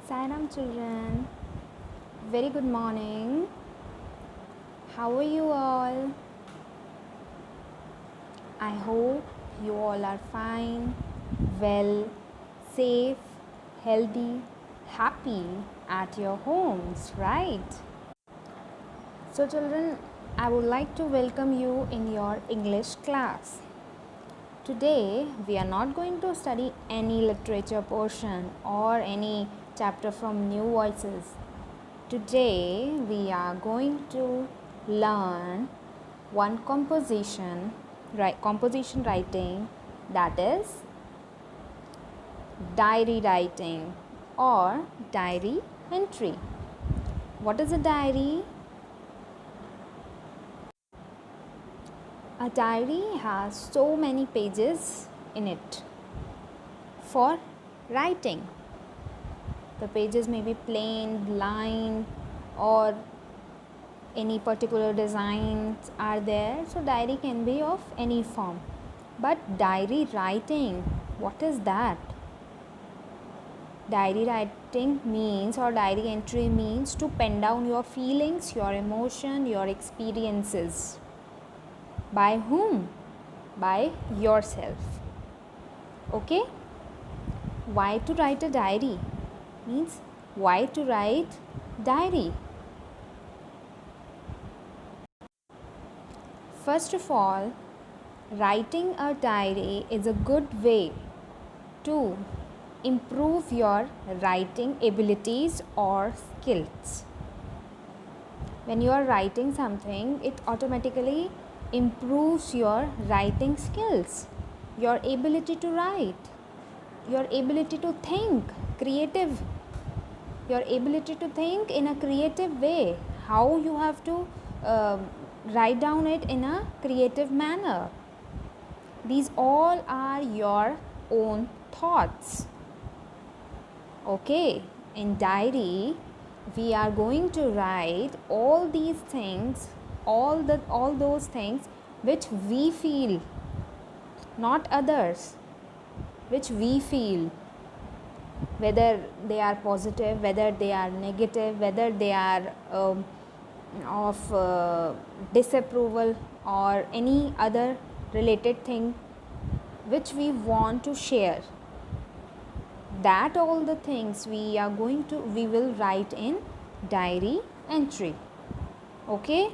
Sairam children, very good morning. How are you all? I hope you all are fine, well, safe, healthy, happy at your homes, right? So, children, I would like to welcome you in your English class. Today, we are not going to study any literature portion or any chapter from New Voices. Today, we are going to learn one composition writing, that is diary writing or diary entry. What is a diary? A diary has so many pages in it for writing. The pages may be plain, lined, or any particular designs are there. So, diary can be of any form. But diary writing, what is that? Diary writing means, or diary entry means, to pen down your feelings, your emotion, your experiences. By whom? By yourself. Okay? Why to write a diary? Means, why to write diary? First of all, writing a diary is a good way to improve your writing abilities or skills. When you are writing something, it automatically improves your writing skills, your ability to write, your ability to think your ability to think in a creative way, how you have to write down it in a creative manner. These all are your own thoughts. Okay, in diary we are going to write all these things, all those things which we feel, not others, which we feel, whether they are positive, whether they are negative, whether they are of disapproval or any other related thing which we want to share. That all the things we will write in diary entry. Okay?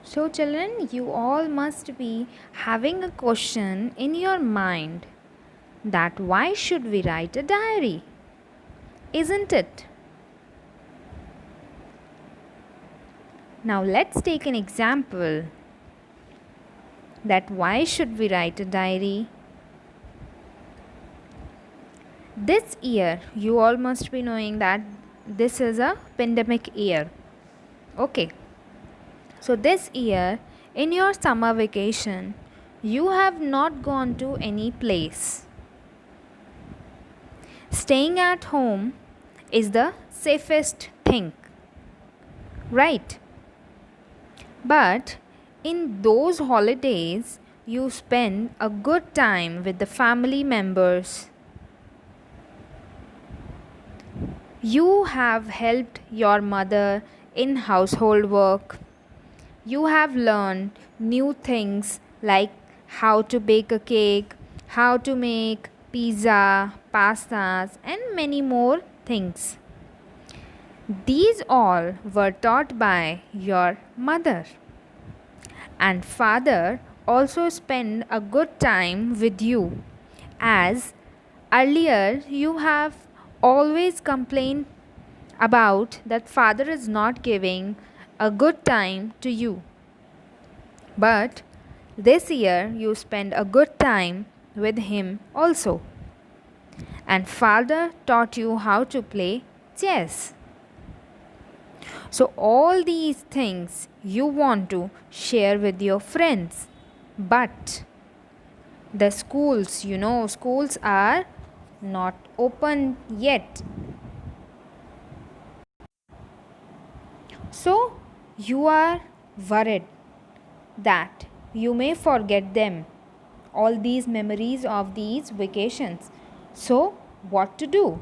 So children, you all must be having a question in your mind that why should we write a diary? Isn't it? Now let's take an example that why should we write a diary? This year, you all must be knowing that this is a pandemic year. Okay. So this year, in your summer vacation, you have not gone to any place. Staying at home is the safest thing, right? But in those holidays, you spend a good time with the family members. You have helped your mother in household work. You have learned new things like how to bake a cake, how to make pizza, pastas, and many more things. These all were taught by your mother. And father also spent a good time with you, as earlier you have always complained about that father is not giving a good time to you. But this year you spend a good time with him also. And father taught you how to play chess. So, all these things you want to share with your friends. But the schools, schools are not open yet. So, you are worried that you may forget them all these memories of these vacations. So, what to do?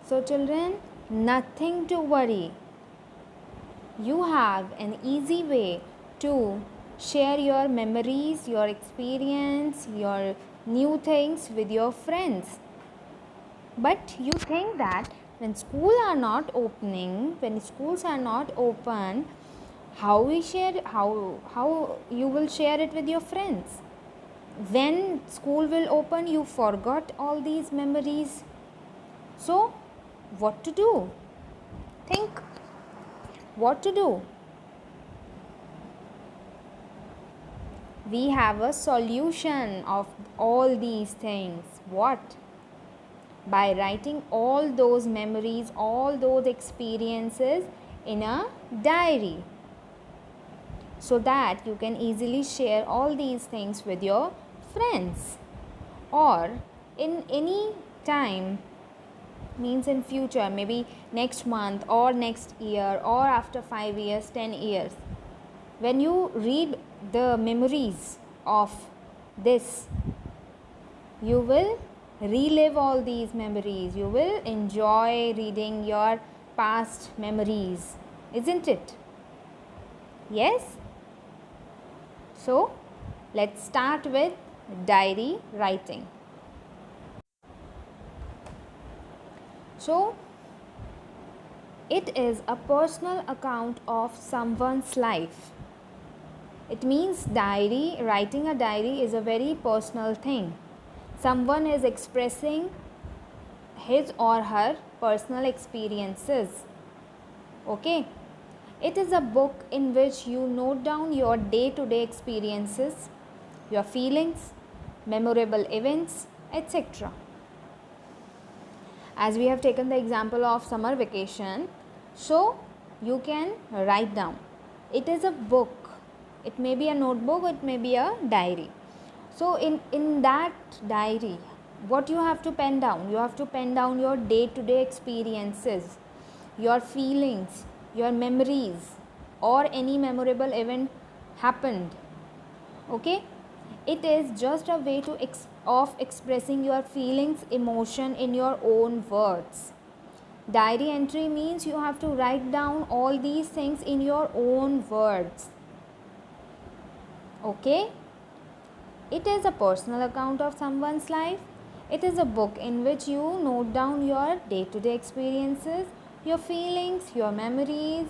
So, children, nothing to worry. You have an easy way to share your memories, your experience, your new things with your friends. But you think that when schools are not opening, when schools are not open, how you will share it with your friends? When school will open, you forgot all these memories. So, what to do? Think what to do. We have a solution of all these things. What? By writing all those memories, all those experiences in a diary, so that you can easily share all these things with your friends, or in any time, means in future, maybe next month or next year or after 5 years, 10 years, when you read the memories of this, you will relive all these memories. You will enjoy reading your past memories, isn't it? Yes? So, let's start with diary writing. So, it is a personal account of someone's life. It means writing a diary is a very personal thing. Someone is expressing his or her personal experiences. Okay? It is a book in which you note down your day-to-day experiences, your feelings, memorable events, etc. As we have taken the example of summer vacation, so you can write down. It is a book. It may be a notebook, it may be a diary. So in that diary, what you have to pen down? You have to pen down your day-to-day experiences, your feelings, your memories, or any memorable event happened. Okay? It is just a way of expressing your feelings, emotion in your own words. Diary entry means you have to write down all these things in your own words. Okay? It is a personal account of someone's life. It is a book in which you note down your day-to-day experiences, your feelings, your memories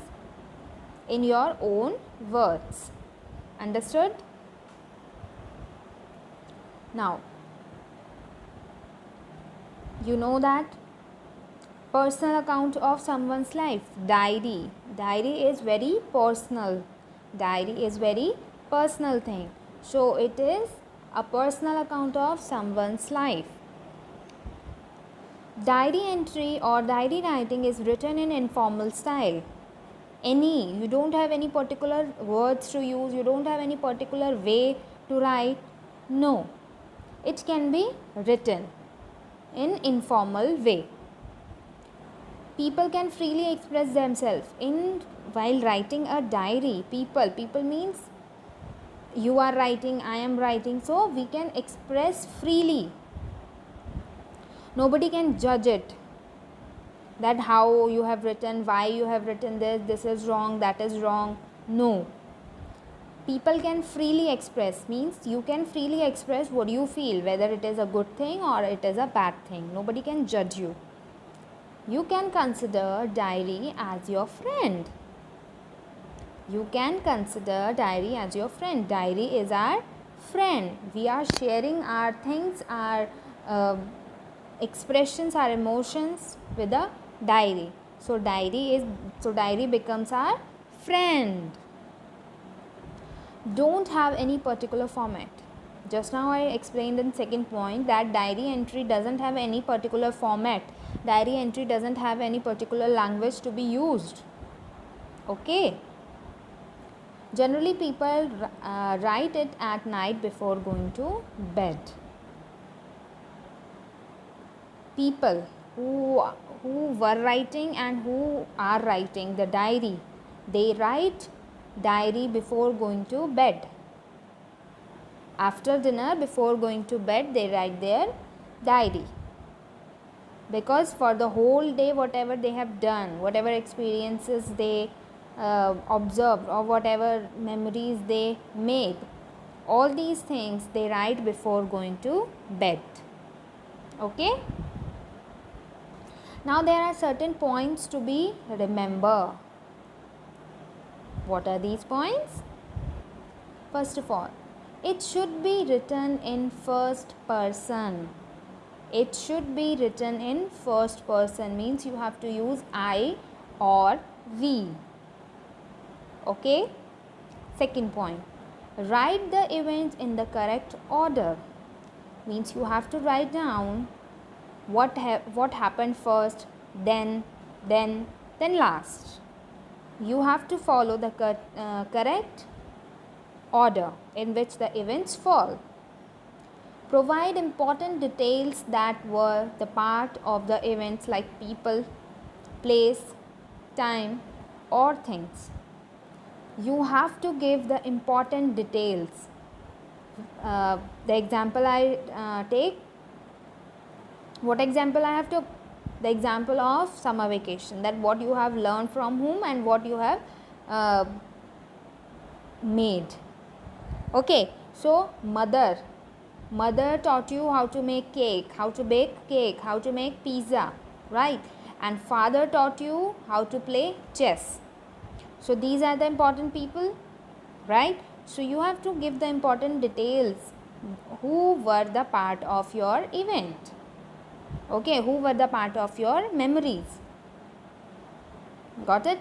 in your own words. Understood? Now, you know that personal account of someone's life, diary. Diary is very personal. Diary is very personal thing. So, it is a personal account of someone's life. Diary entry or diary writing is written in informal style. You don't have any particular words to use, you don't have any particular way to write. No, it can be written in informal way. People can freely express themselves while writing a diary. People means you are writing, I am writing, so we can express freely. Nobody can judge it, that how you have written, why you have written this is wrong, that is wrong. No, people can freely express, means you can freely express what you feel, whether it is a good thing or it is a bad thing. Nobody can judge you. You can consider diary as your friend. You can consider diary as your friend. Diary is our friend. We are sharing our things, our expressions, our emotions with a diary. So diary becomes our friend. Don't have any particular format. Just now I explained in second point that diary entry doesn't have any particular format. Diary entry doesn't have any particular language to be used. Okay. Generally people write it at night before going to bed. People who were writing and who are writing the diary, they write diary before going to bed. After dinner, before going to bed, they write their diary. Because for the whole day, whatever they have done, whatever experiences they observed, or whatever memories they made, all these things they write before going to bed. Okay. Now there are certain points to be remember. What are these points? First of all, it should be written in first person. It should be written in first person, means you have to use I or we. Okay. Second point, write the events in the correct order, means you have to write down what happened first, then last. You have to follow the correct order in which the events fall. Provide important details that were the part of the events, like people, place, time, or things. You have to give the important details. The example I take, what example I have to, the example of summer vacation, that what you have learned from whom and what you have made. Okay, so mother taught you how to make cake, how to bake cake, how to make pizza, right? And father taught you how to play chess. So these are the important people, right? So you have to give the important details, who were the part of your event. Okay, who were the part of your memories. Got it?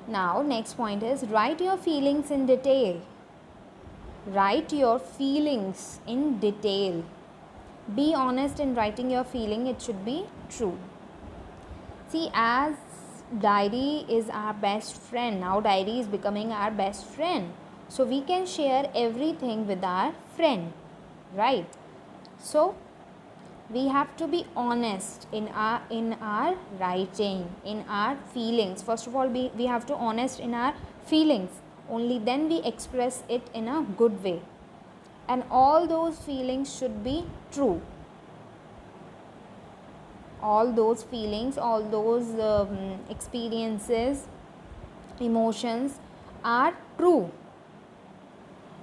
Now next point is, write your feelings in detail. Write your feelings in detail. Be honest in writing your feeling. It should be true. See, as diary is our best friend, now diary is becoming our best friend. So we can share everything with our friend, right? So we have to be honest in our writing, in our feelings. First of all, we have to honest in our feelings. Only then we express it in a good way, and all those feelings should be true. All those feelings, all those experiences, emotions are true.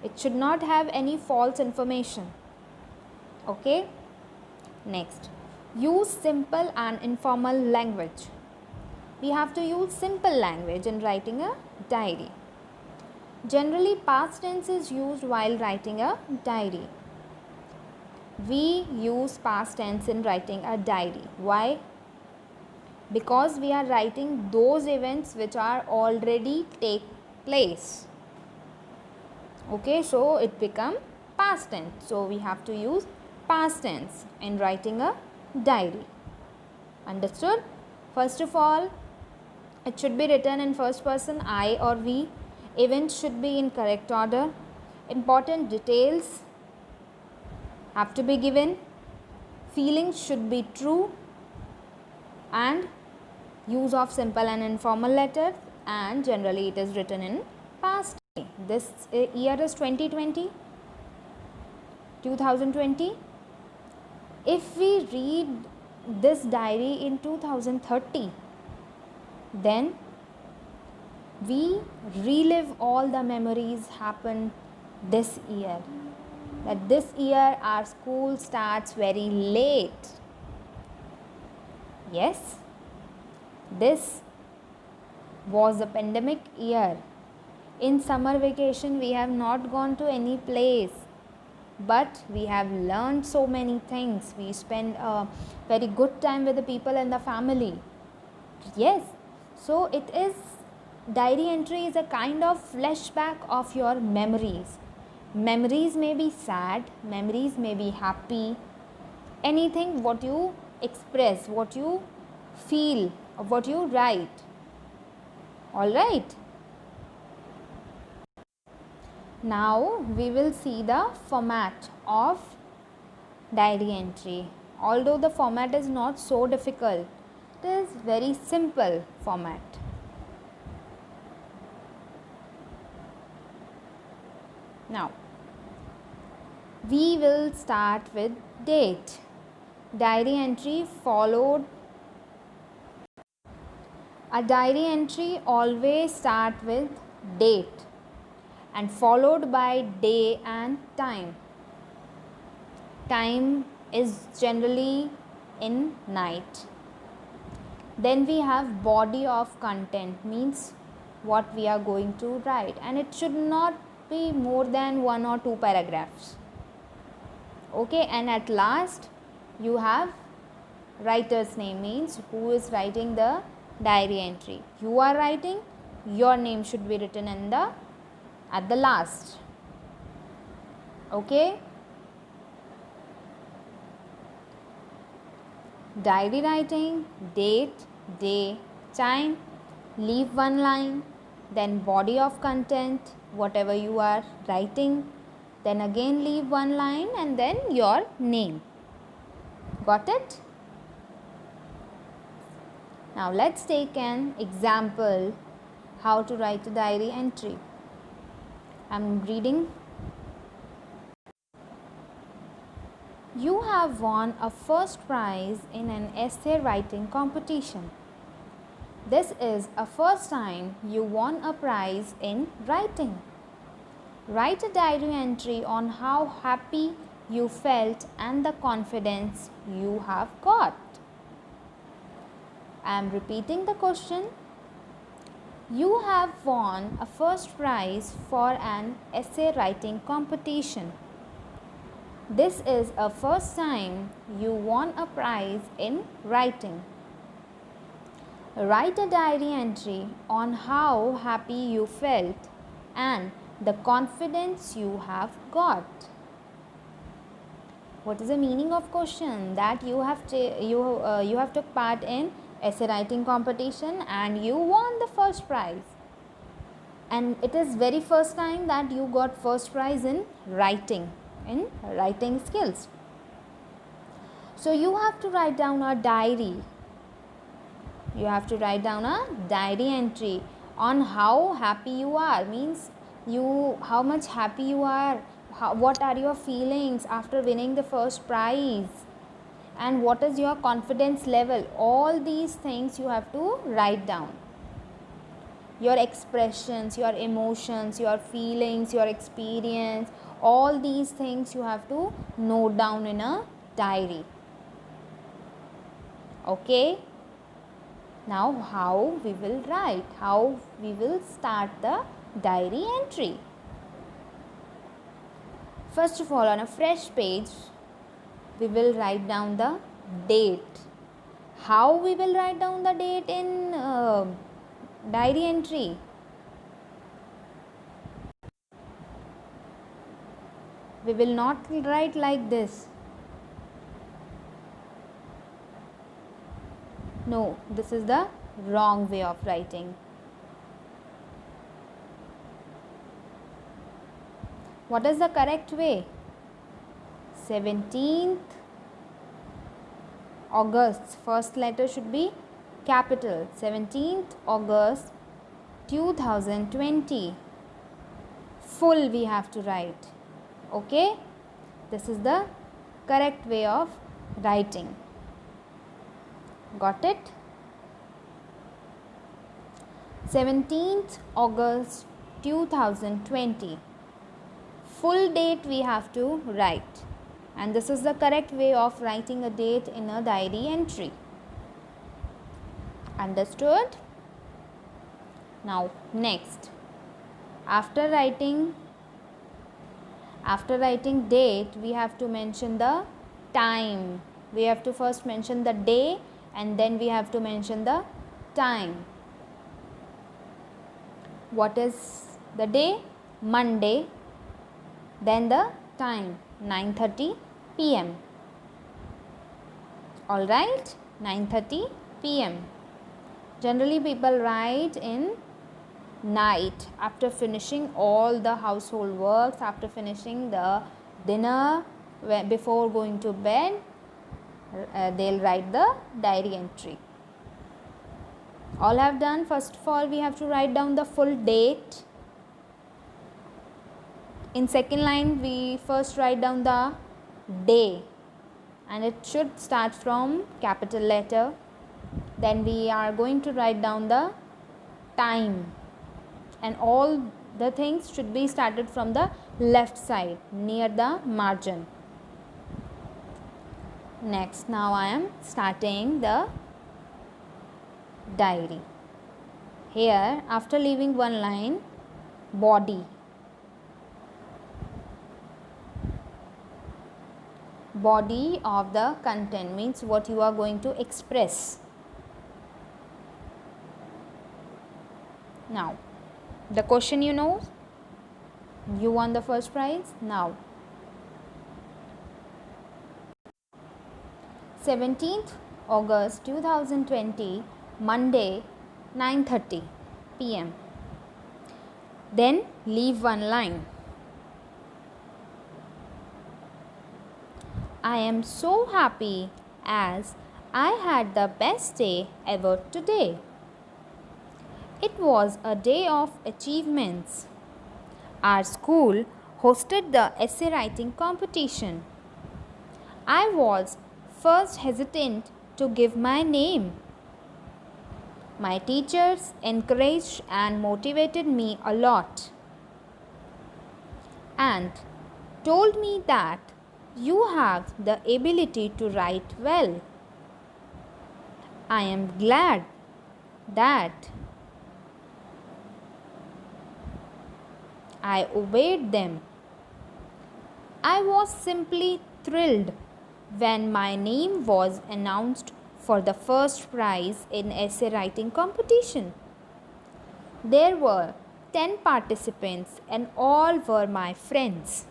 It should not have any false information. Okay. Next, use simple and informal language. We have to use simple language in writing a diary. Generally, past tense is used while writing a diary. We use past tense in writing a diary. Why? Because we are writing those events which are already take place. Okay, so it become past tense. So we have to use past tense in writing a diary. Understood? First of all, it should be written in first person, I or we. Events should be in correct order. Important details have to be given. Feelings should be true. And use of simple and informal letters. And generally it is written in past. This year is 2020. If we read this diary in 2030, then we relive all the memories happened this year. That this year our school starts very late. Yes, this was a pandemic year. In summer vacation we have not gone to any place, but we have learned so many things. We spend a very good time with the people and the family. Yes, so it is, diary entry is a kind of flashback of your memories. Memories may be sad, memories may be happy, anything what you express, what you feel, or what you write. Alright. Now we will see the format of diary entry. Although the format is not so difficult, it is very simple format. Now, we will start with date. Diary entry followed. A diary entry always start with date and followed by day and time. Time is generally in night. Then we have body of content, means what we are going to write, and it should not be more than 1 or 2 paragraphs. Okay, and at last you have writer's name, means who is writing the diary entry. You are writing, your name should be written in the at the last. Okay, diary writing, date, day, time, leave one line, then body of content, whatever you are writing, then again leave one line, and then your name. Got it? Now let's take an example how to write a diary entry. I'm reading. You have won a first prize in an essay writing competition. This is a first time you won a prize in writing. Write a diary entry on how happy you felt and the confidence you have got. I am repeating the question. You have won a first prize for an essay writing competition. This is a first time you won a prize in writing. Write a diary entry on how happy you felt and the confidence you have got. What is the meaning of question? That you have took part in essay writing competition and you won the first prize, and it is very first time that you got first prize in writing skills. So you have to write down a diary. You have to write down a diary entry on how happy you are, means how much happy you are, what are your feelings after winning the first prize, and what is your confidence level. All these things you have to write down. Your expressions, your emotions, your feelings, your experience, all these things you have to note down in a diary. Okay, now how we will write, how we will start the diary entry. First of all, on a fresh page we will write down the date. How we will write down the date in diary entry? We will not write like this. No, this is the wrong way of writing. What is the correct way? 17th August, first letter should be capital. 17th August 2020. Full we have to write. Okay, this is the correct way of writing. Got it? 17th August 2020. Full date we have to write, and this is the correct way of writing a date in a diary entry. Understood? Now next, after writing date, we have to mention the time. We have to first mention the day and then we have to mention the time. What is the day? Monday. Then the time, 9:30 p.m. Alright, 9:30 p.m. Generally people write in night after finishing all the household works, after finishing the dinner, before going to bed, they'll write the diary entry. All have done. First of all, we have to write down the full date. In second line we first write down the day, and it should start from capital letter. Then we are going to write down the time, and all the things should be started from the left side near the margin. Next, now I am starting the diary. Here, after leaving one line, body. Body of the content means what you are going to express. Now, the question you know, you won the first prize. Now, 17th August 2020, Monday, 9:30 p.m. Then leave one line. I am so happy as I had the best day ever today. It was a day of achievements. Our school hosted the essay writing competition. I was first hesitant to give my name. My teachers encouraged and motivated me a lot and told me that you have the ability to write well. I am glad that I obeyed them. I was simply thrilled when my name was announced for the first prize in essay writing competition. There were 10 participants and all were my friends.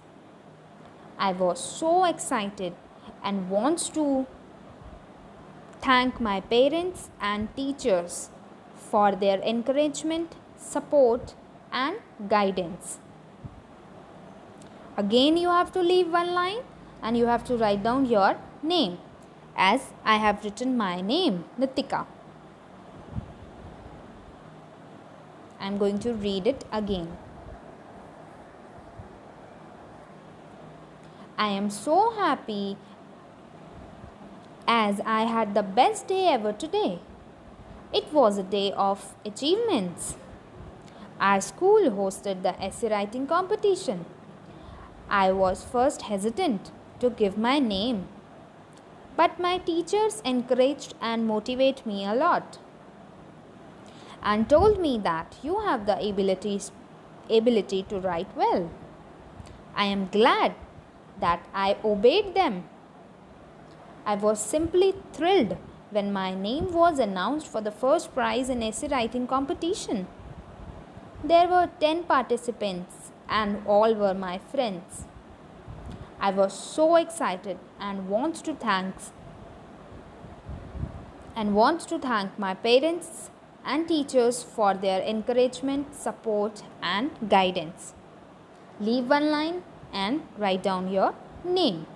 I was so excited and wants to thank my parents and teachers for their encouragement, support and guidance. Again you have to leave one line and you have to write down your name, as I have written my name, Nitika. I am going to read it again. I am so happy as I had the best day ever today. It was a day of achievements. Our school hosted the essay writing competition. I was first hesitant to give my name, but my teachers encouraged and motivated me a lot and told me that you have the ability to write well. I am glad that I obeyed them. I was simply thrilled when my name was announced for the first prize in essay writing competition. There were 10 participants and all were my friends. I was so excited and wants to thank my parents and teachers for their encouragement, support and guidance. Leave one line and write down your name.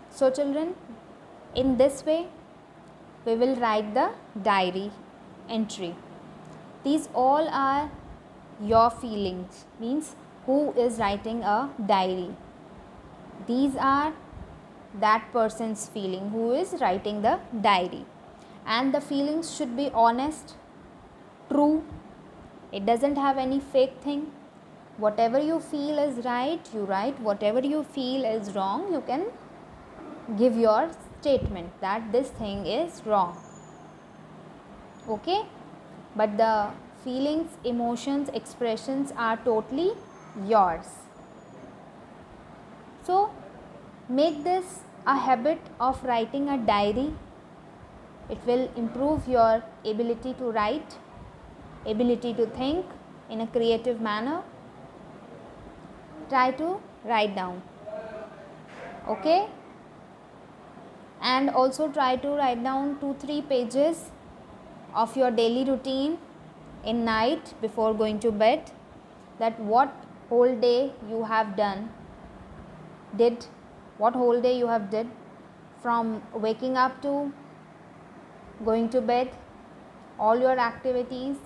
So children, in this way we will write the diary entry. These all are your feelings, means who is writing a diary. These are that person's feeling who is writing the diary, and the feelings should be honest, true. It doesn't have any fake thing. Whatever you feel is right, you write. Whatever you feel is wrong, you can give your statement that this thing is wrong. Okay, but the feelings, emotions, expressions are totally yours. So make this a habit of writing a diary. It will improve your ability to write, ability to think in a creative manner. Try to write down. Okay, and also try to write down 2-3 pages of your daily routine in night before going to bed, that what whole day you have did what whole day you have did, from waking up to going to bed, all your activities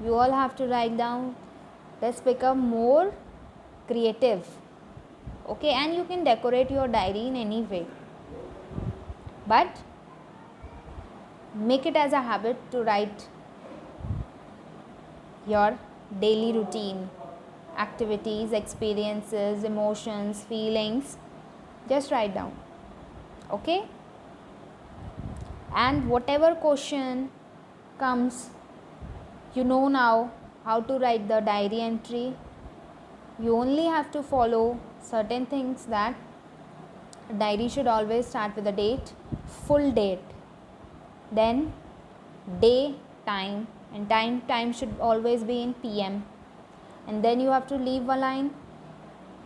you all have to write down. This become more creative. Okay, and you can decorate your diary in any way, but make it as a habit to write your daily routine, activities, experiences, emotions, feelings. Just write down. Okay, and whatever question comes, you know now how to write the diary entry. You only have to follow certain things, that diary should always start with a date, full date, then day, time, and time should always be in PM, and then you have to leave a line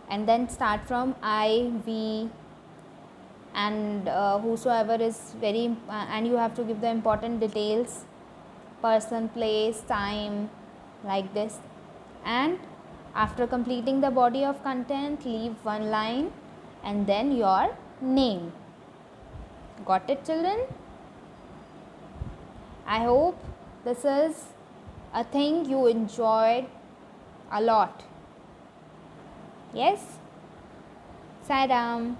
and then start from I, we, and whosoever is very and you have to give the important details, person, place, time, like this. And after completing the body of content, leave one line and then your name. Got it, children? I hope this is a thing you enjoyed a lot. Yes? Saram.